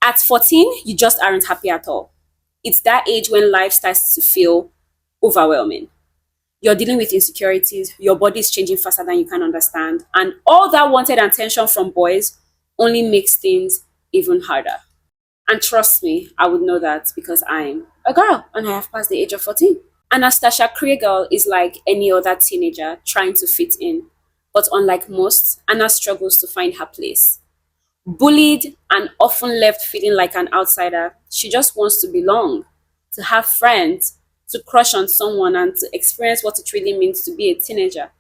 At 14, you just aren't happy at all. It's that age when life starts to feel overwhelming. You're dealing with insecurities, your body is changing faster than you can understand, and all that wanted attention from boys only makes things even harder. And trust me, I would know that because I'm a girl and I have passed the age of 14. Anastasia Kriegel is like any other teenager trying to fit in. But unlike most, Anna struggles to find her place. Bullied and often left feeling like an outsider, she just wants to belong, to have friends, to crush on someone, and to experience what it really means to be a teenager.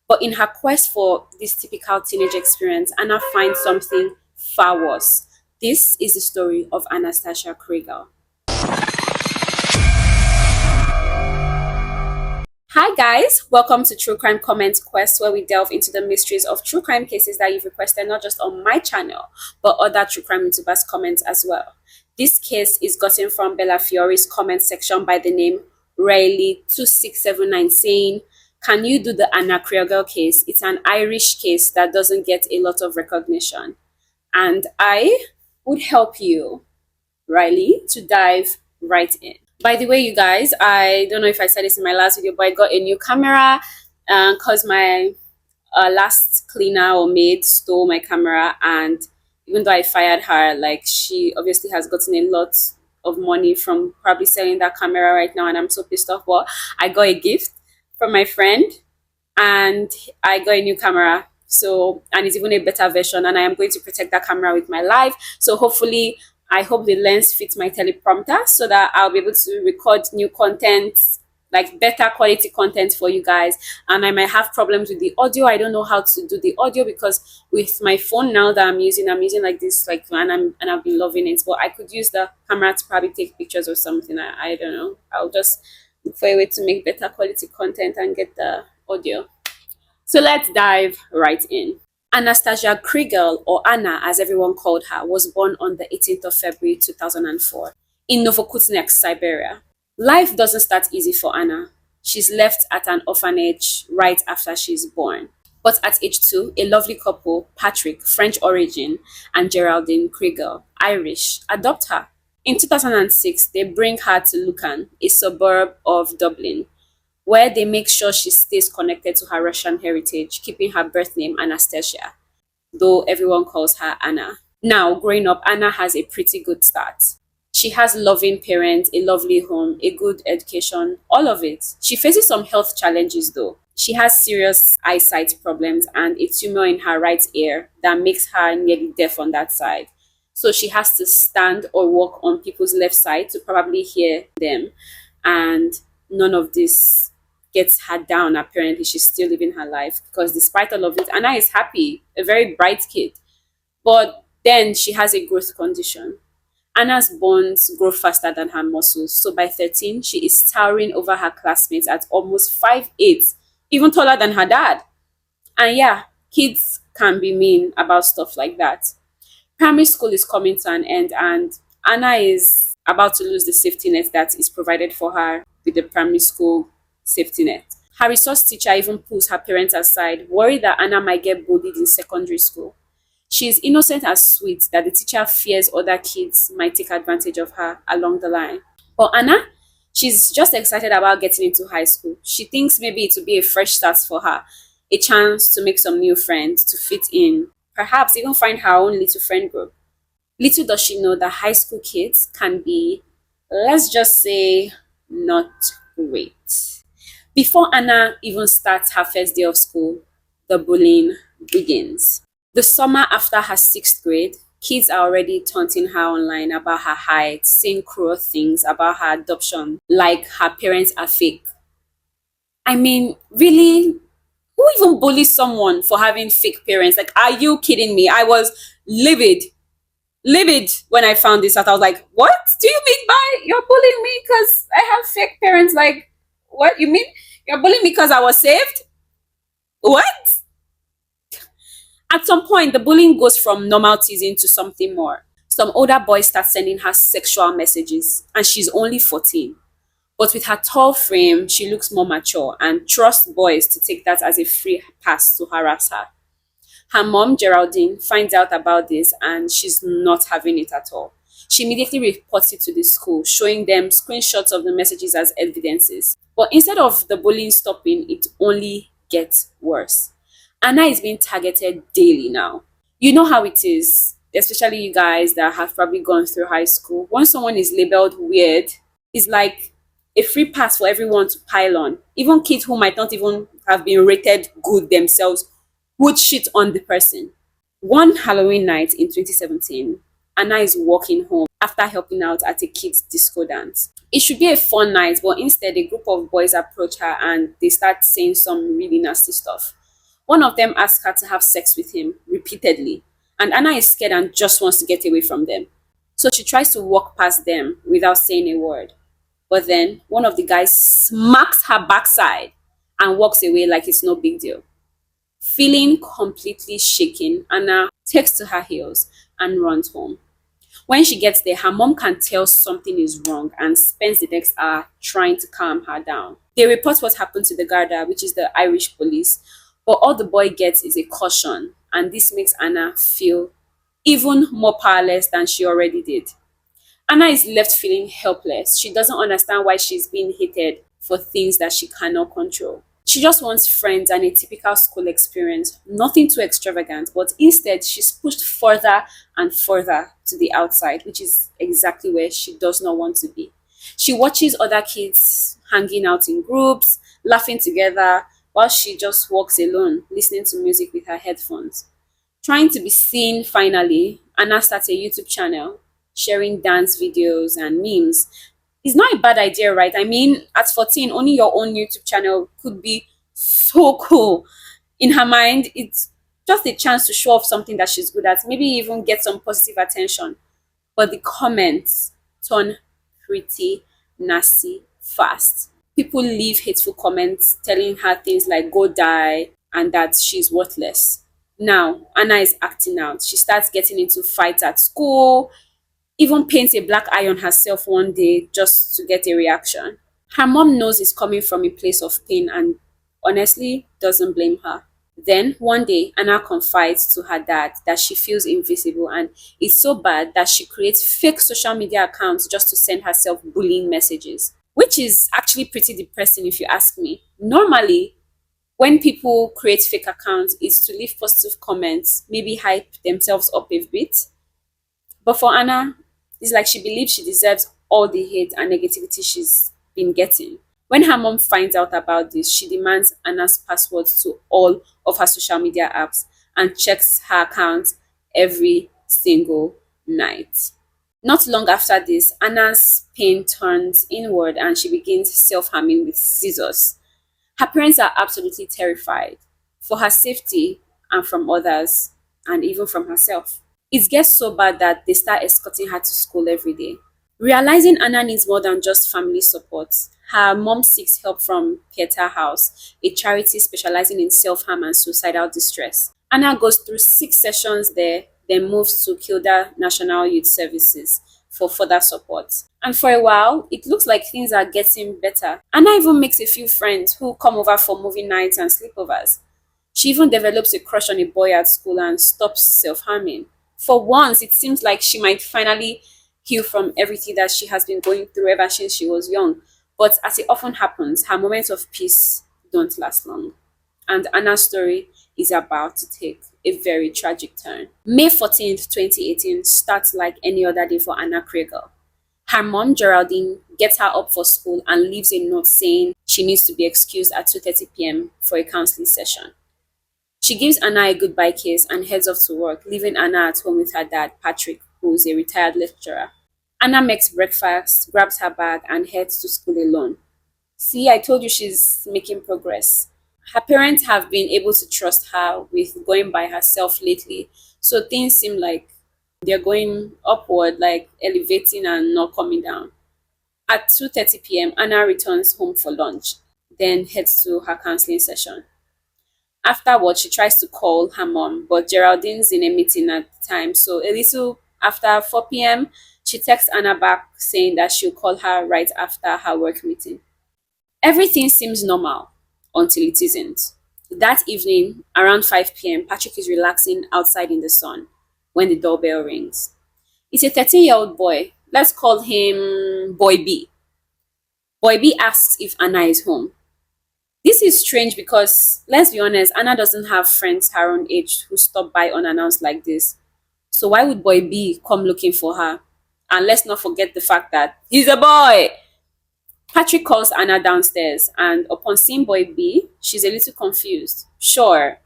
But in her quest for this typical teenage experience, Anna finds something far worse. This is the story of Anastasia Kriegel. Hi guys, welcome to True Crime Comment Quest, where we delve into the mysteries of true crime cases that you've requested not just on my channel, but other true crime YouTubers' comments as well. This case is gotten from Bella Fiori's comment section by the name Riley2679 saying, "Can you do the Anna Kriegel case? It's an Irish case that doesn't get a lot of recognition." And I would help you, Riley, to dive right in. By the way, you guys, I don't know if I said this in my last video, but I got a new camera because my last cleaner or maid stole my camera. And even though I fired her, like, she obviously has gotten a lot of money from probably selling that camera right now. And I'm so pissed off. But I got a gift from my friend and I got a new camera. So, and it's even a better version. And I am going to protect that camera with my life. So hopefully, I hope the lens fits my teleprompter so that I'll be able to record new content, like better quality content for you guys. And I might have problems with the audio. I don't know how to do the audio because with my phone now that I'm using like this, like, and I've been loving it. But I could use the camera to probably take pictures or something. I don't know. I'll just look for a way to make better quality content and get the audio. So let's dive right in. Anastasia Kriegel, or Anna as everyone called her, was born on the 18th of February 2004 in Novokutnetsk, Siberia. Life doesn't start easy for Anna. She's left at an orphanage right after she's born. But at age 2, a lovely couple, Patrick, French origin, and Geraldine Kriegel, Irish, adopt her. In 2006, they bring her to Lucan, a suburb of Dublin, where they make sure she stays connected to her Russian heritage, keeping her birth name Anastasia, though everyone calls her Anna. Now, growing up, Anna has a pretty good start. She has loving parents, a lovely home, a good education, all of it. She faces some health challenges though. She has serious eyesight problems and a tumor in her right ear that makes her nearly deaf on that side. So she has to stand or walk on people's left side to probably hear them. And none of this gets her down. Apparently she's still living her life because despite all of it, Anna is happy, a very bright kid. But then she has a growth condition. Anna's bones grow faster than her muscles, so by 13 she is towering over her classmates at almost 5'8", even taller than her dad. And yeah, kids can be mean about stuff like that. Primary school is coming to an end and Anna is about to lose the safety net that is provided for her with the primary school safety net. Her resource teacher even pulls her parents aside, worried that Anna might get bullied in secondary school. She is innocent and sweet that the teacher fears other kids might take advantage of her along the line. But Anna, she's just excited about getting into high school. She thinks maybe it will be a fresh start for her, a chance to make some new friends, to fit in, perhaps even find her own little friend group. Little does she know that high school kids can be, let's just say, not great. Before Anna even starts her first day of school, the bullying begins. The summer after her 6th grade, kids are already taunting her online about her height, saying cruel things about her adoption, like her parents are fake. I mean, really? Who even bullies someone for having fake parents? Like, are you kidding me? I was livid when I found this out. I was like, what do you mean by you're bullying me because I have fake parents? Like, what? You mean you're bullying me because I was saved? What? At some point, the bullying goes from normal teasing to something more. Some older boys start sending her sexual messages, and she's only 14. But with her tall frame, she looks more mature and trusts boys to take that as a free pass to harass her. Her mom, Geraldine, finds out about this and she's not having it at all. She immediately reports it to the school, showing them screenshots of the messages as evidences. But instead of the bullying stopping, it only gets worse. Anna is being targeted daily now. You know how it is, especially you guys that have probably gone through high school. Once someone is labeled weird, it's like a free pass for everyone to pile on. Even kids who might not even have been rated good themselves would shit on the person. One Halloween night in 2017, Anna is walking home after helping out at a kids' disco dance. It should be a fun night, but instead, a group of boys approach her and they start saying some really nasty stuff. One of them asks her to have sex with him repeatedly, and Anna is scared and just wants to get away from them. So she tries to walk past them without saying a word. But then one of the guys smacks her backside and walks away like it's no big deal. Feeling completely shaken, Anna takes to her heels and runs home. When she gets there, her mom can tell something is wrong and spends the next hour trying to calm her down. They report what happened to the Garda, which is the Irish police, but all the boy gets is a caution, and this makes Anna feel even more powerless than she already did. Anna is left feeling helpless. She doesn't understand why she's being hated for things that she cannot control. She just wants friends and a typical school experience, nothing too extravagant, but instead she's pushed further and further to the outside, which is exactly where she does not want to be. She watches other kids hanging out in groups, laughing together, while she just walks alone, listening to music with her headphones. Trying to be seen finally, Anna starts a YouTube channel, sharing dance videos and memes. It's not a bad idea, right? I mean, at 14, owning your own YouTube channel could be so cool. In her mind, it's just a chance to show off something that she's good at, maybe even get some positive attention. But the comments turn pretty nasty fast. People leave hateful comments telling her things like go die and that she's worthless. Now, Anna is acting out. She starts getting into fights at school, even paints a black eye on herself one day just to get a reaction. Her mom knows it's coming from a place of pain and honestly doesn't blame her. Then one day, Anna confides to her dad that she feels invisible and it's so bad that she creates fake social media accounts just to send herself bullying messages, which is actually pretty depressing if you ask me. Normally, when people create fake accounts, it's to leave positive comments, maybe hype themselves up a bit. But for Anna, it's like she believes she deserves all the hate and negativity she's been getting. When her mom finds out about this, she demands Anna's passwords to all of her social media apps and checks her account every single night. Not long after this, Anna's pain turns inward and she begins self harming with scissors. Her parents are absolutely terrified for her safety and from others, and even from herself. It gets so bad that they start escorting her to school every day. Realizing Anna needs more than just family support, her mom seeks help from Pieta House, a charity specializing in self harm and suicidal distress. Anna goes through 6 sessions there, then moves to Kilda National Youth Services for further support. And for a while, it looks like things are getting better. Anna even makes a few friends who come over for movie nights and sleepovers. She even develops a crush on a boy at school and stops self harming. For once, it seems like she might finally heal from everything that she has been going through ever since she was young. But as it often happens, her moments of peace don't last long. And Anna's story is about to take a very tragic turn. May 14th, 2018 starts like any other day for Anna Kriegel. Her mom, Geraldine, gets her up for school and leaves a note saying she needs to be excused at 2:30 p.m. for a counseling session. She gives Anna a goodbye kiss and heads off to work, leaving Anna at home with her dad, Patrick, who is a retired lecturer. Anna makes breakfast, grabs her bag, and heads to school alone. See, I told you she's making progress. Her parents have been able to trust her with going by herself lately, so things seem like they're going upward, like elevating and not coming down. At 2:30 p.m., Anna returns home for lunch, then heads to her counseling session. Afterward, she tries to call her mom, but Geraldine's in a meeting at the time. So a little after 4 p.m., she texts Anna back saying that she'll call her right after her work meeting. Everything seems normal until it isn't. That evening, around 5 p.m., Patrick is relaxing outside in the sun when the doorbell rings. It's a 13-year-old boy. Let's call him Boy B. Boy B asks if Anna is home. This is strange because, let's be honest, Anna doesn't have friends her own age who stop by unannounced like this. So why would Boy B come looking for her? And let's not forget the fact that he's a boy. Patrick calls Anna downstairs, and upon seeing Boy B, she's a little confused. Sure,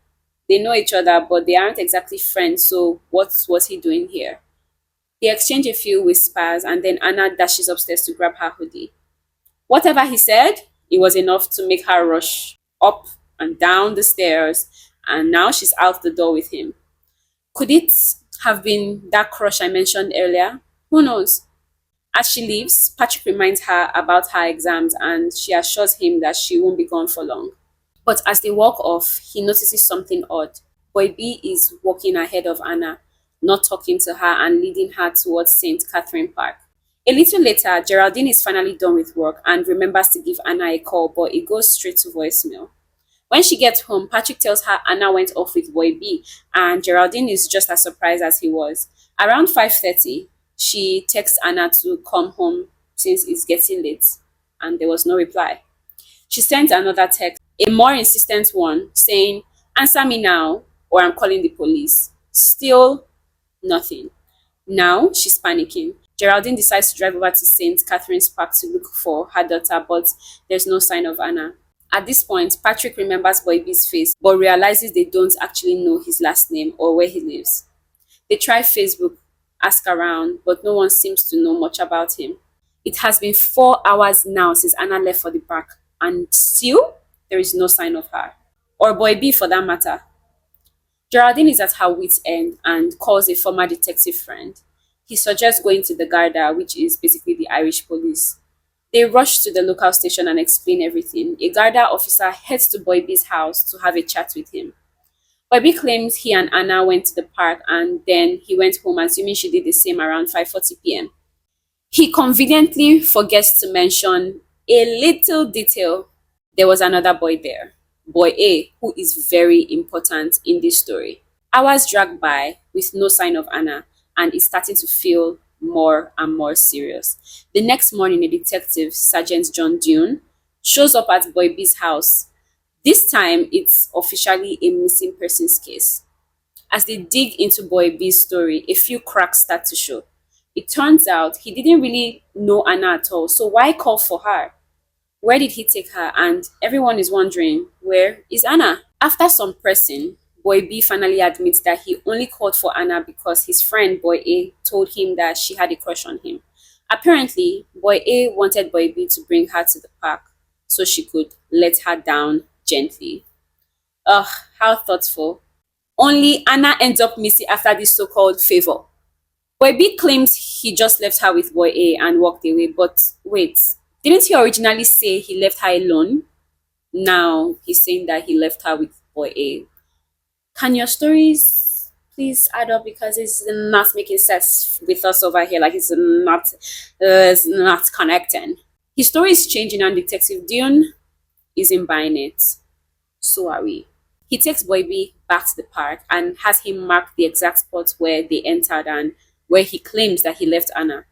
they know each other, but they aren't exactly friends, so what was he doing here? They exchange a few whispers, and then Anna dashes upstairs to grab her hoodie. Whatever he said, it was enough to make her rush up and down the stairs, and now she's out the door with him. Could it have been that crush I mentioned earlier? Who knows? As she leaves, Patrick reminds her about her exams and she assures him that she won't be gone for long. But as they walk off, he notices something odd. Boy B is walking ahead of Anna, not talking to her and leading her towards St. Catherine Park. A little later, Geraldine is finally done with work and remembers to give Anna a call, but it goes straight to voicemail. When she gets home, Patrick tells her Anna went off with Boy B, and Geraldine is just as surprised as he was. Around 5:30, she texts Anna to come home since it's getting late, and there was no reply. She sent another text, a more insistent one, saying, "Answer me now, or I'm calling the police." Still nothing. Now she's panicking. Geraldine decides to drive over to St. Catherine's Park to look for her daughter, but there's no sign of Anna. At this point, Patrick remembers Boy B's face, but realizes they don't actually know his last name or where he lives. They try Facebook, ask around, but no one seems to know much about him. It has been 4 hours now since Anna left for the park, and still there is no sign of her. Or Boy B for that matter. Geraldine is at her wit's end and calls a former detective friend. He suggests going to the Garda, which is basically the Irish police. They rush to the local station and explain everything. A Garda officer heads to Boy B's house to have a chat with him. Boy B claims he and Anna went to the park and then he went home, assuming she did the same around 5:40 p.m. He conveniently forgets to mention a little detail. There was another boy there, Boy A, who is very important in this story. Hours drag by with no sign of Anna, and it's starting to feel more and more serious. The next morning, a detective, Sergeant John Dune, shows up at Boy B's house. This time, it's officially a missing persons case. As they dig into Boy B's story, a few cracks start to show. It turns out he didn't really know Anna at all, so why call for her? Where did he take her? And everyone is wondering, where is Anna? After some pressing, Boy B finally admits that he only called for Anna because his friend Boy A told him that she had a crush on him. Apparently, Boy A wanted Boy B to bring her to the park so she could let her down gently. Ugh, how thoughtful. Only Anna ends up missing after this so-called favor. Boy B claims he just left her with Boy A and walked away, but wait, didn't he originally say he left her alone? Now he's saying that he left her with Boy A. Can your stories please add up, because it's not making sense with us over here? Like it's not connecting. His story is changing, and Detective Dion isn't buying it. So are we. He takes Boy B back to the park and has him mark the exact spot where they entered and where he claims that he left Anna.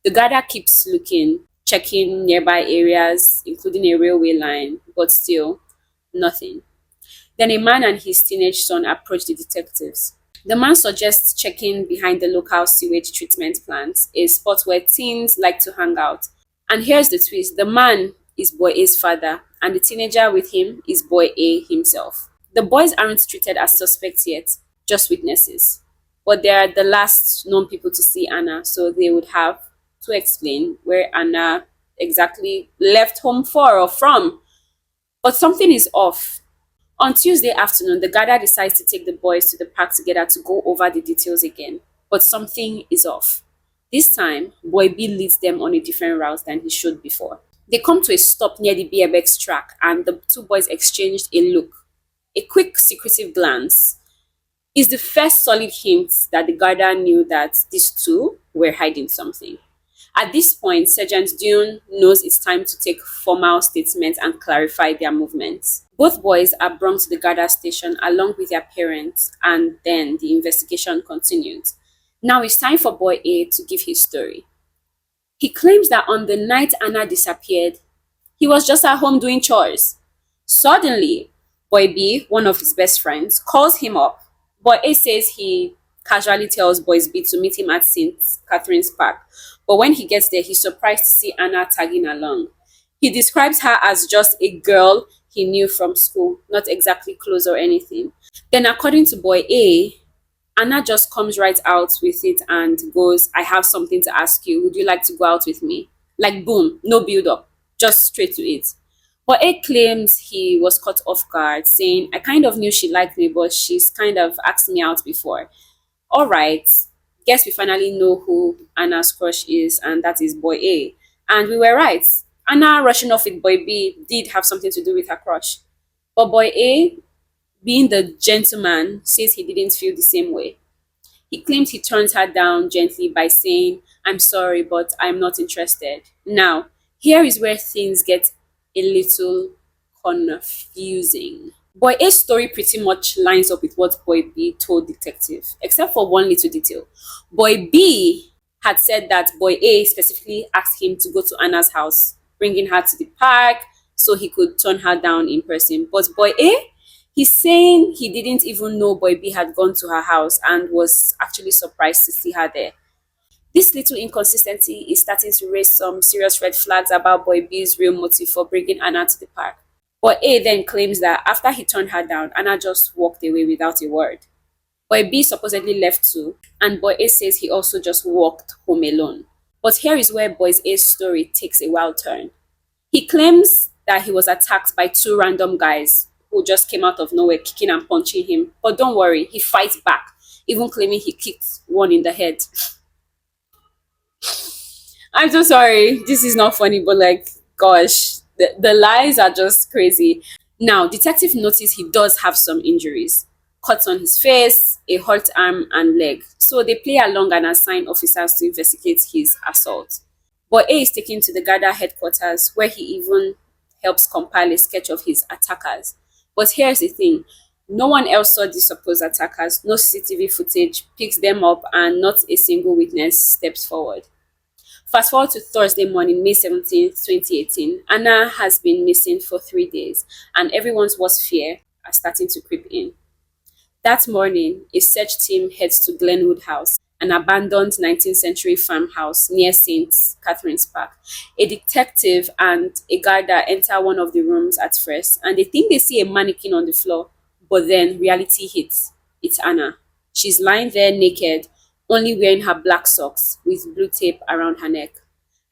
The Garda keeps looking, checking nearby areas, including a railway line, but still, nothing. Then a man and his teenage son approach the detectives. The man suggests checking behind the local sewage treatment plant, a spot where teens like to hang out. And here's the twist: the man is Boy A's father, and the teenager with him is Boy A himself. The boys aren't treated as suspects yet, just witnesses. But they are the last known people to see Anna, so they would have to explain where Anna exactly left home for or from. But something is off. On Tuesday afternoon, the Garda decides to take the boys to the park together to go over the details again. But something is off. This time, Boy B leads them on a different route than he showed before. They come to a stop near the BMX track, and the two boys exchanged a look, a quick, secretive glance. Is the first solid hint that the Garda knew that these two were hiding something. At this point, Sergeant Dune knows it's time to take formal statements and clarify their movements. Both boys are brought to the Garda station along with their parents, and then the investigation continued. Now it's time for boy A to give his story. He claims that on the night Anna disappeared, he was just at home doing chores. Suddenly, boy B, one of his best friends, calls him up. Boy A says he casually tells boys B to meet him at St. Catherine's Park. But when he gets there, he's surprised to see Anna tagging along. He describes her as just a girl he knew from school, not exactly close or anything. Then, according to boy A, Anna just comes right out with it and goes, I have something to ask you. Would you like to go out with me? Like, boom, no build up, just straight to it. But A claims he was caught off guard, saying, I kind of knew she liked me, but she's kind of asked me out before. All right, guess we finally know who Anna's crush is, and that is boy A. And we were right. Anna rushing off with boy B did have something to do with her crush. But boy A, being the gentleman, says he didn't feel the same way. He claims he turns her down gently by saying, I'm sorry, but I'm not interested. Now, here is where things get a little confusing. Boy A's story pretty much lines up with what Boy B told detective, except for one little detail. Boy B had said that Boy A specifically asked him to go to Anna's house, bringing her to the park so he could turn her down in person. But Boy A, he's saying he didn't even know Boy B had gone to her house and was actually surprised to see her there. This little inconsistency is starting to raise some serious red flags about Boy B's real motive for bringing Anna to the park. Boy A then claims that after he turned her down, Anna just walked away without a word. Boy B supposedly left too, and Boy A says he also just walked home alone. But here is where Boy A's story takes a wild turn. He claims that he was attacked by two random guys who just came out of nowhere kicking and punching him. But don't worry, he fights back, even claiming he kicked one in the head. I'm so sorry. This is not funny, but like, gosh, the lies are just crazy. Now, detective noticed he does have some injuries, cuts on his face, a hurt arm and leg. So they play along and assign officers to investigate his assault. But A is taken to the Garda headquarters where he even helps compile a sketch of his attackers. But here's the thing, no one else saw the supposed attackers, no CCTV footage picks them up, and not a single witness steps forward. Fast forward to Thursday morning, May 17th, 2018. Anna has been missing for 3 days, and everyone's worst fear are starting to creep in. That morning, a search team heads to Glenwood House, an abandoned 19th century farmhouse near St. Catherine's Park. A detective and a guarder enter one of the rooms at first, and they think they see a mannequin on the floor, but then reality hits. It's Anna. She's lying there naked, only wearing her black socks with blue tape around her neck.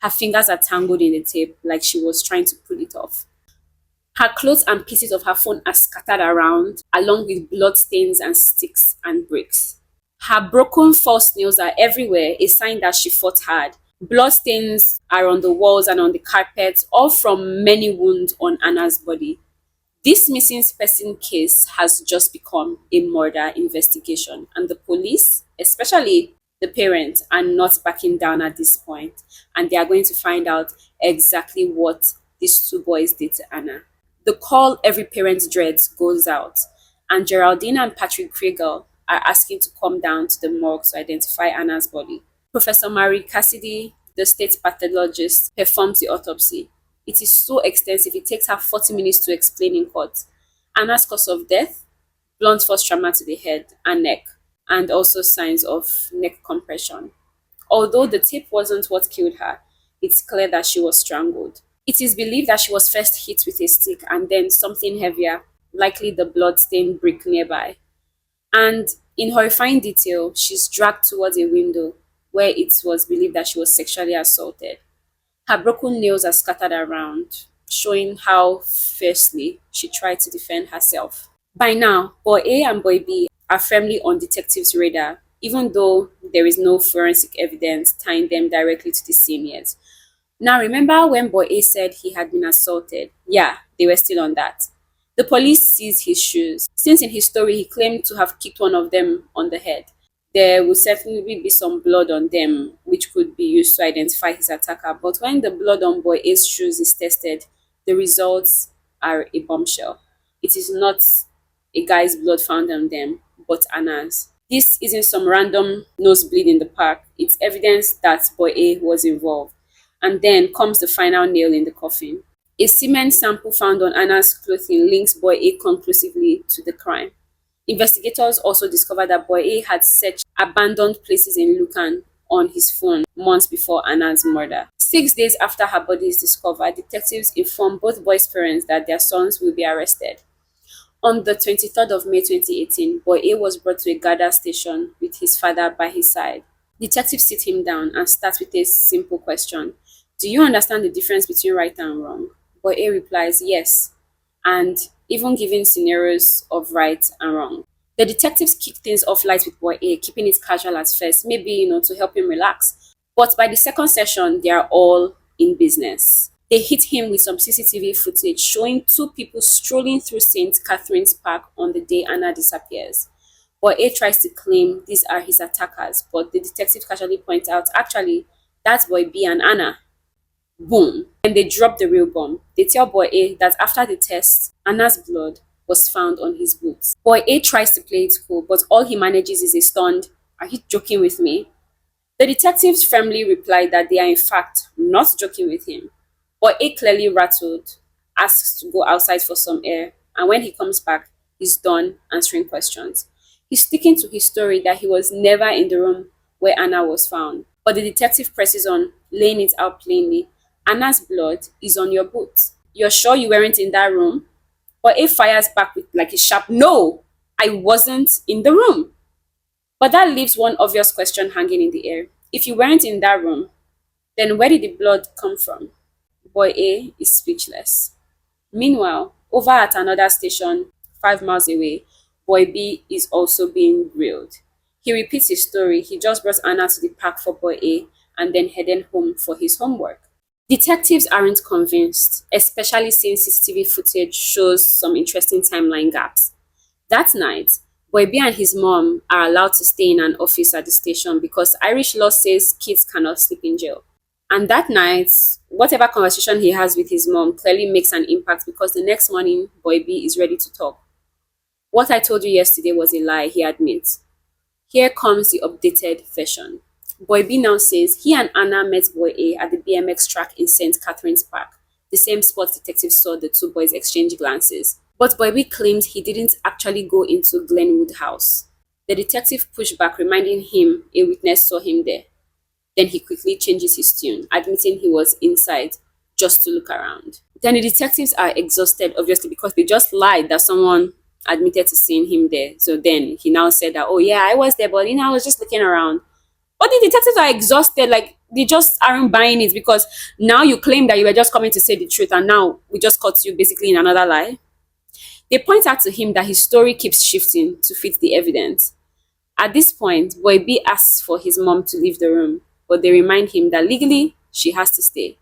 Her fingers are tangled in the tape like she was trying to pull it off. Her clothes and pieces of her phone are scattered around, along with bloodstains and sticks and bricks. Her broken false nails are everywhere, a sign that she fought hard. Bloodstains are on the walls and on the carpet, all from many wounds on Anna's body. This missing person case has just become a murder investigation, and the police, especially the parents, are not backing down at this point, and they are going to find out exactly what these two boys did to Anna. The call every parent dreads goes out, and Geraldine and Patrick Kriegel are asking to come down to the morgue to identify Anna's body. Professor Mary Cassidy, the state pathologist, performs the autopsy. It is so extensive, it takes her 40 minutes to explain in court. Anna's cause of death, blunt force trauma to the head and neck, and also signs of neck compression. Although the tape wasn't what killed her, it's clear that she was strangled. It is believed that she was first hit with a stick and then something heavier, likely the blood-stained brick nearby. And in horrifying detail, she's dragged towards a window where it was believed that she was sexually assaulted. Her broken nails are scattered around, showing how fiercely she tried to defend herself. By now, Boy A and Boy B are firmly on detectives' radar, even though there is no forensic evidence tying them directly to the scene yet. Now, remember when Boy A said he had been assaulted? Yeah, they were still on that. The police seized his shoes, since in his story he claimed to have kicked one of them on the head. There will certainly be some blood on them, which could be used to identify his attacker. But when the blood on Boy A's shoes is tested, the results are a bombshell. It is not a guy's blood found on them, but Anna's. This isn't some random nosebleed in the park. It's evidence that boy A was involved. And then comes the final nail in the coffin. A semen sample found on Anna's clothing links boy A conclusively to the crime. Investigators also discovered that boy A had searched abandoned places in Lucan on his phone months before Anna's murder. 6 days after her body is discovered, detectives informed both boys' parents that their sons will be arrested. On the 23rd of May 2018, Boy A was brought to a Gada station with his father by his side. Detectives sit him down and start with a simple question. Do you understand the difference between right and wrong? Boy A replies, yes, and even giving scenarios of right and wrong. The detectives kick things off light with Boy A, keeping it casual at first, maybe, to help him relax. But by the second session, they are all in business. They hit him with some CCTV footage showing two people strolling through St. Catherine's Park on the day Anna disappears. Boy A tries to claim these are his attackers, but the detective casually points out, actually, that's Boy B and Anna. Boom. And they drop the real bomb. They tell Boy A that after the test, Anna's blood was found on his boots. Boy A tries to play it cool, but all he manages is a stunned, are you joking with me? The detectives firmly replied that they are in fact not joking with him. But A clearly rattled, asks to go outside for some air, and when he comes back, he's done answering questions. He's sticking to his story that he was never in the room where Anna was found. But the detective presses on, laying it out plainly. Anna's blood is on your boot. You're sure you weren't in that room? But A fires back with like a sharp, no, I wasn't in the room. But that leaves one obvious question hanging in the air. If you weren't in that room, then where did the blood come from? Boy A is speechless. Meanwhile, over at another station 5 miles away, Boy B is also being grilled. He repeats his story. He just brought Anna to the park for Boy A and then headed home for his homework. Detectives aren't convinced, especially since CCTV footage shows some interesting timeline gaps. That night, Boy B and his mom are allowed to stay in an office at the station because Irish law says kids cannot sleep in jail. And that night, whatever conversation he has with his mom clearly makes an impact because the next morning, Boy B is ready to talk. What I told you yesterday was a lie, he admits. Here comes the updated version. Boy B now says he and Anna met Boy A at the BMX track in St. Catherine's Park, the same spot detectives saw the two boys exchange glances. But Boy B claimed he didn't actually go into Glenwood House. The detective pushed back, reminding him a witness saw him there. Then he quickly changes his tune, admitting he was inside just to look around. Then the detectives are exhausted, obviously, because they just lied that someone admitted to seeing him there. So then he now said that, oh yeah, I was there, but I was just looking around. But the detectives are exhausted, like they just aren't buying it because now you claim that you were just coming to say the truth and now we just caught you basically in another lie. They point out to him that his story keeps shifting to fit the evidence. At this point, Boy B asks for his mom to leave the room, but they remind him that legally she has to stay.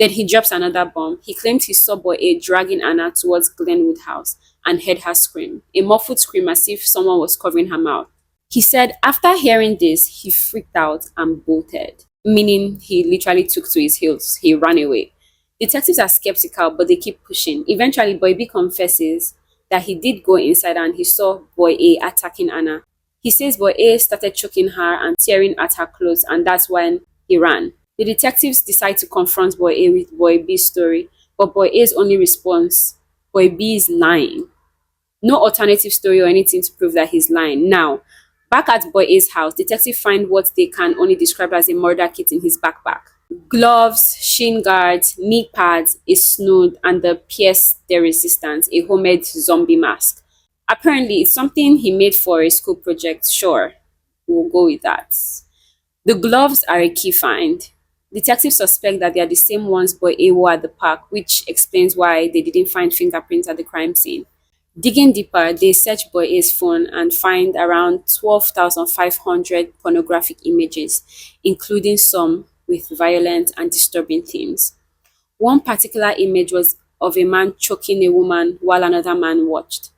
Then he drops another bomb. He claims he saw Boy A dragging Anna towards Glenwood House and heard her scream, a muffled scream as if someone was covering her mouth. He said after hearing this, he freaked out and bolted, meaning he literally took to his heels. He ran away. Detectives are skeptical, but they keep pushing. Eventually, Boy B confesses that he did go inside and he saw Boy A attacking Anna. He says Boy A started choking her and tearing at her clothes, and that's when he ran. The detectives decide to confront Boy A with Boy B's story, but Boy A's only response, Boy B is lying. No alternative story or anything to prove that he's lying. Now, back at Boy A's house, detectives find what they can only describe as a murder kit in his backpack. Gloves, shin guards, knee pads, a snood, and the pierce the resistance, a homemade zombie mask. Apparently, it's something he made for a school project. Sure, we'll go with that. The gloves are a key find. Detectives suspect that they are the same ones Boy A wore at the park, which explains why they didn't find fingerprints at the crime scene. Digging deeper, they search Boy A's phone and find around 12,500 pornographic images, including some with violent and disturbing themes. One particular image was of a man choking a woman while another man watched.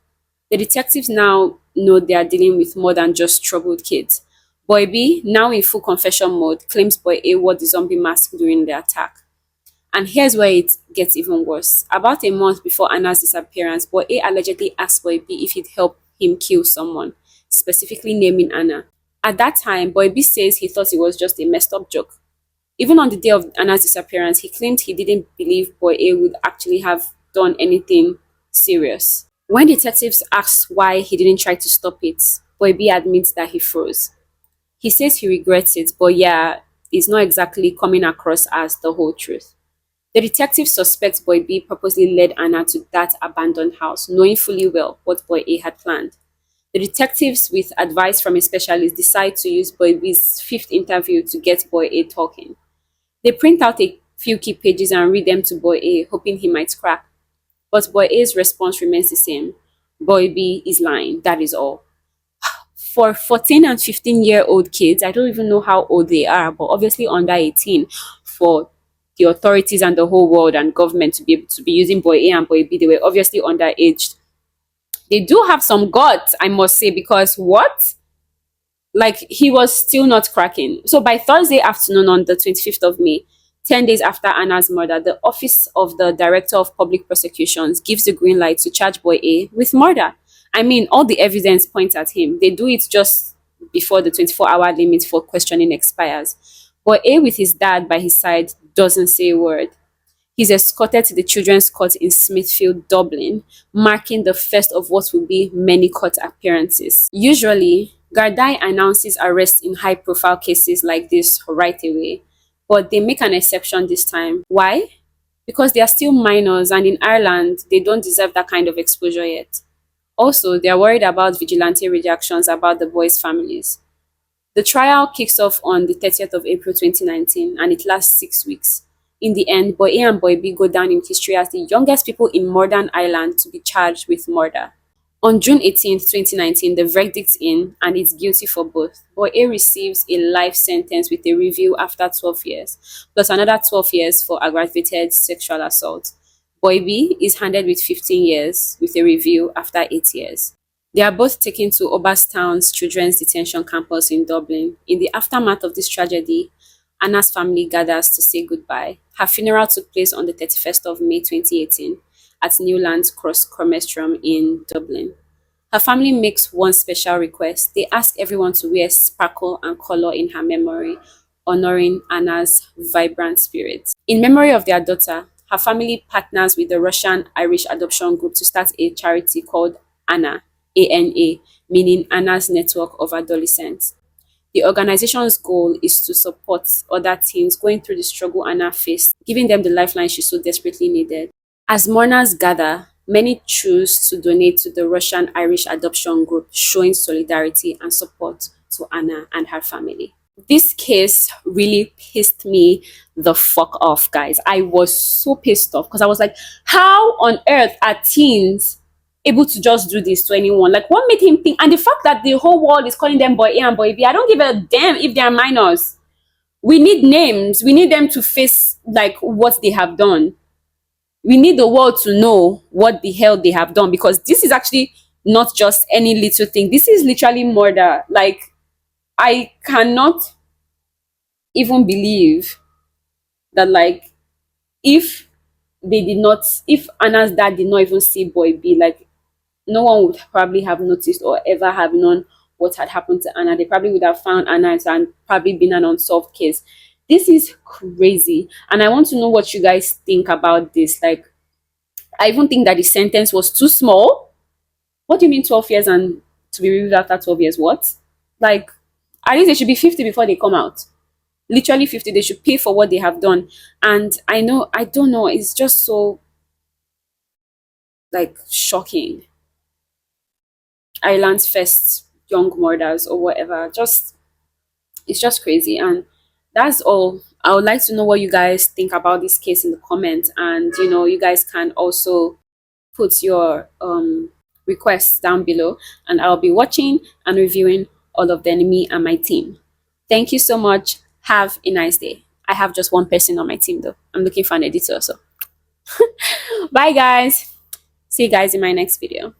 The detectives now know they are dealing with more than just troubled kids. Boy B, now in full confession mode, claims Boy A wore the zombie mask during the attack. And here's where it gets even worse. About a month before Anna's disappearance, Boy A allegedly asked Boy B if he'd help him kill someone. specifically naming Anna. At that time, Boy B says he thought it was just a messed up joke. Even on the day of Anna's disappearance, he claimed he didn't believe Boy A would actually have done anything serious. When detectives asked why he didn't try to stop it, Boy B admits that he froze. He says he regrets it, but yeah, it's not exactly coming across as the whole truth. The detective suspects Boy B purposely led Anna to that abandoned house, knowing fully well what Boy A had planned. The detectives, with advice from a specialist, decide to use Boy B's fifth interview to get Boy A talking. They print out a few key pages and read them to Boy A, hoping he might crack. But Boy A's response remains the same. Boy B is lying, that is all. For 14 and 15-year-old kids, I don't even know how old they are, but obviously under 18, for the authorities and the whole world and government to be able to be using Boy A and Boy B, they were obviously underage. They do have some guts, I must say, because what? Like, he was still not cracking. So by Thursday afternoon on the 25th of May, 10 days after Anna's murder, the Office of the Director of Public Prosecutions gives the green light to charge Boy A with murder. I mean, all the evidence points at him. They do it just before the 24-hour limit for questioning expires. Boy A, with his dad by his side, doesn't say a word. He's escorted to the children's court in Smithfield, Dublin, marking the first of what will be many court appearances. Usually, Gardai announces arrests in high-profile cases like this right away, but they make an exception this time. Why? Because they are still minors, and in Ireland, they don't deserve that kind of exposure yet. Also, they are worried about vigilante reactions about the boys' families. The trial kicks off on the 30th of April 2019 and it lasts 6 weeks. In the end, Boy A and Boy B go down in history as the youngest people in modern Ireland to be charged with murder. On June 18th, 2019, the verdict's in and it's guilty for both. Boy A receives a life sentence with a review after 12 years, plus another 12 years for aggravated sexual assault. Boy B is handed with 15 years with a review after 8 years. They are both taken to Oberstown's children's detention campus in Dublin. In the aftermath of this tragedy, Anna's family gathers to say goodbye. Her funeral took place on the 31st of May 2018 at Newlands Cross Cremestrum in Dublin. Her family makes one special request. They ask everyone to wear sparkle and color in her memory, honoring Anna's vibrant spirit. In memory of their daughter, her family partners with the Russian Irish adoption group to start a charity called ANA, ANA, meaning Anna's Network of Adolescents. The organization's goal is to support other teens going through the struggle Anna faced, giving them the lifeline she so desperately needed. As mourners gather, many choose to donate to the Russian Irish adoption group, showing solidarity and support to Anna and her family. This case really pissed me the fuck off, guys. I was so pissed off because I was like, how on earth are teens able to just do this to anyone? Like, what made him think? And the fact that the whole world is calling them Boy A and Boy B, I don't give a damn if they are minors. We need names. We need them to face like what they have done. We need the world to know what the hell they have done, because this is actually not just any little thing. This is literally murder. Like, I cannot even believe that, like, if if Anna's dad did not even see Boy B, like, no one would probably have noticed or ever have known what had happened to Anna. They probably would have found Anna and probably been an unsolved case. This is crazy. And I want to know what you guys think about this. Like, I even think that the sentence was too small. What do you mean 12 years and to be reviewed after 12 years? What? Like, at least they should be 50 before they come out. Literally 50. They should pay for what they have done. And I don't know. It's just so, like, shocking. Ireland's first young murders or whatever. It's just crazy. And that's all. I would like to know what you guys think about this case in the comments. And, you guys can also put your requests down below. And I'll be watching and reviewing all of them, me and my team. Thank you so much. Have a nice day. I have just one person on my team though. I'm looking for an editor. So bye guys. See you guys in my next video.